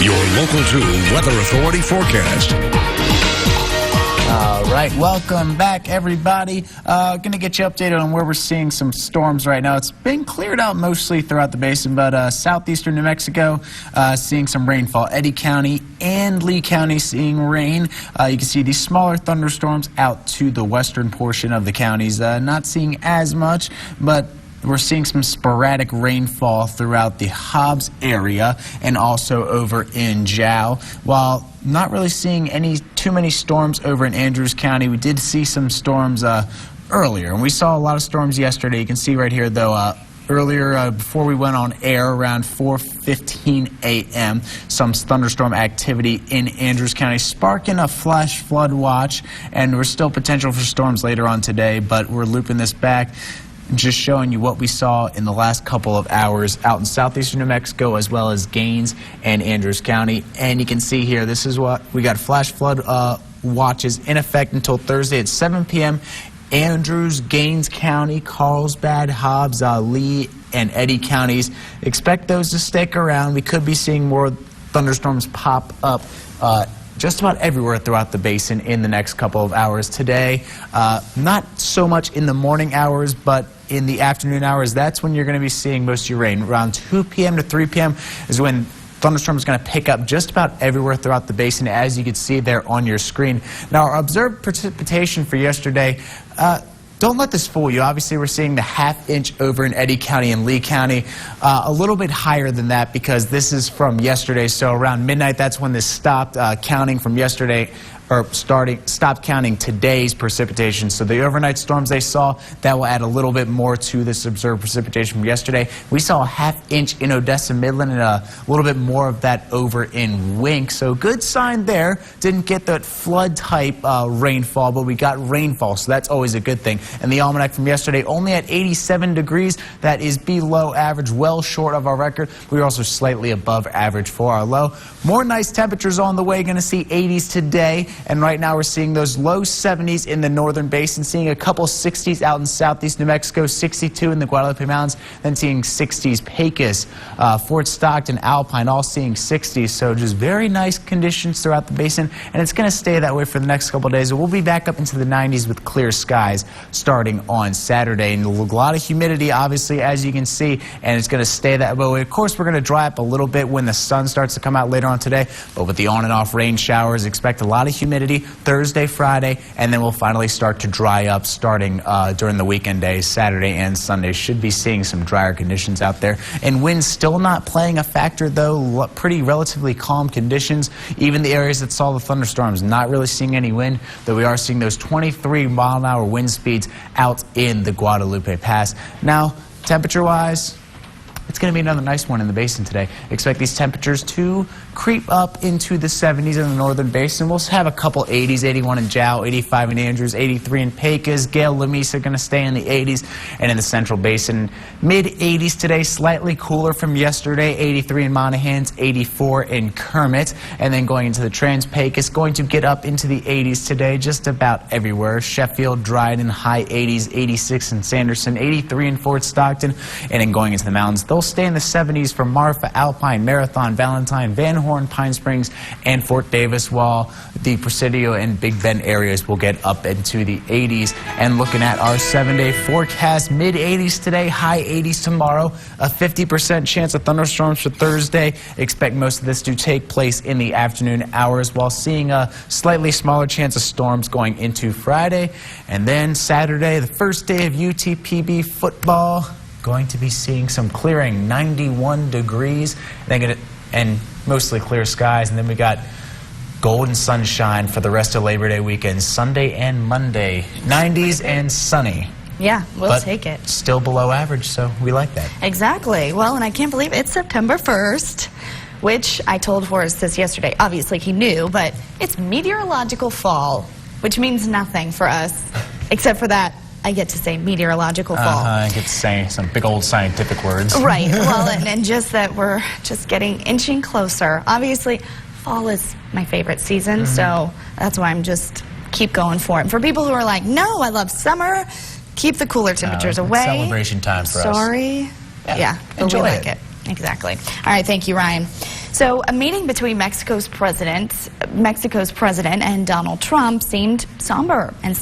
Your Local 2 Weather Authority forecast. All right, welcome back, everybody. Going to get you updated on where we're seeing some storms right now. It's been cleared out mostly throughout the basin, but southeastern New Mexico seeing some rainfall. Eddy County and Lee County seeing rain. You can see these smaller thunderstorms out to the western portion of the counties. Not seeing as much, but we're seeing some sporadic rainfall throughout the Hobbs area and also over in Jow. While not really seeing too many storms over in Andrews County, we did see some storms earlier, and we saw a lot of storms yesterday. You can see right here, though, earlier before we went on air around 4:15 a.m., some thunderstorm activity in Andrews County, sparking a flash flood watch, and we're still potential for storms later on today, but we're looping this back. Just showing you what we saw in the last couple of hours out in southeastern New Mexico, as well as Gaines and Andrews County. And you can see here, this is what we got: flash flood watches in effect until Thursday at 7 p.m. Andrews, Gaines County, Carlsbad, Hobbs, Lee, and Eddy counties. Expect those to stick around. We could be seeing more thunderstorms pop up just about everywhere throughout the basin in the next couple of hours today. Not so much in the morning hours, but in the afternoon hours, that's when you're going to be seeing most of your rain. Around 2 p.m. to 3 p.m. is when thunderstorms are going to pick up just about everywhere throughout the basin, as you can see there on your screen. Now, our observed precipitation for yesterday, don't let this fool you. Obviously, we're seeing the half-inch over in Eddy County and Lee County. A little bit higher than that because this is from yesterday. So around midnight, that's when this stopped counting from yesterday, or stopped counting today's precipitation. So the overnight storms they saw, that will add a little bit more to this observed precipitation from yesterday. We saw a half-inch in Odessa, Midland, and a little bit more of that over in Wink. So good sign there. Didn't get that flood-type rainfall, but we got rainfall, so that's always a good thing. And the almanac from yesterday, only at 87 degrees. That is below average, well short of our record. We were also slightly above average for our low. More nice temperatures on the way. Going to see 80s today. And right now we're seeing those low 70s in the northern basin, seeing a couple 60s out in southeast New Mexico, 62 in the Guadalupe Mountains, then seeing 60s Pecos, Fort Stockton, Alpine, all seeing 60s. So just very nice conditions throughout the basin, and it's going to stay that way for the next couple of days. We'll be back up into the 90s with clear skies starting on Saturday. And a lot of humidity, obviously, as you can see, and it's going to stay that way. Of course, we're going to dry up a little bit when the sun starts to come out later on today, but with the on and off rain showers, expect a lot of humidity Thursday, Friday, and then we'll finally start to dry up starting during the weekend days. Saturday and Sunday should be seeing some drier conditions out there. And winds still not playing a factor, though. Pretty relatively calm conditions. Even the areas that saw the thunderstorms, not really seeing any wind, though we are seeing those 23-mile-an-hour wind speeds out in the Guadalupe Pass. Now, temperature-wise, it's going to be another nice one in the basin today. Expect these temperatures to creep up into the 70s in the northern basin. We'll have a couple 80s, 81 in Jow, 85 in Andrews, 83 in Pecos. Gale, Lamesa going to stay in the 80s, and in the central basin, mid-80s today, slightly cooler from yesterday, 83 in Monahans, 84 in Kermit, and then going into the Trans-Pecos, going to get up into the 80s today, just about everywhere. Sheffield, Dryden, high 80s, 86 in Sanderson, 83 in Fort Stockton, and then going into the mountains, they'll stay in the 70s for Marfa, Alpine, Marathon, Valentine, Van Horn, Pine Springs, and Fort Davis, while the Presidio and Big Bend areas will get up into the 80s. And looking at our 7-day forecast, mid-80s today, high 80s tomorrow, a 50% chance of thunderstorms for Thursday. Expect most of this to take place in the afternoon hours, while seeing a slightly smaller chance of storms going into Friday. And then Saturday, the first day of UTPB football, going to be seeing some clearing, 91 degrees, and mostly clear skies. And then we got golden sunshine for the rest of Labor Day weekend, Sunday and Monday, 90s and sunny. Yeah, we'll take it. Still below average, so we like that. Exactly. Well, and I can't believe it's September 1st, which I told Forrest this yesterday. Obviously, he knew, but it's meteorological fall, which means nothing for us, except for that I get to say meteorological fall. I get to say some big old scientific words. Right. Well, and just that we're just inching closer. Obviously, fall is my favorite season, so that's why I'm just keep going for it. And for people who are like, no, I love summer, keep the cooler temperatures away. Celebration time for us. Sorry. Yeah, but we like it. Exactly. All right, thank you, Ryan. So a meeting between Mexico's president and Donald Trump seemed somber and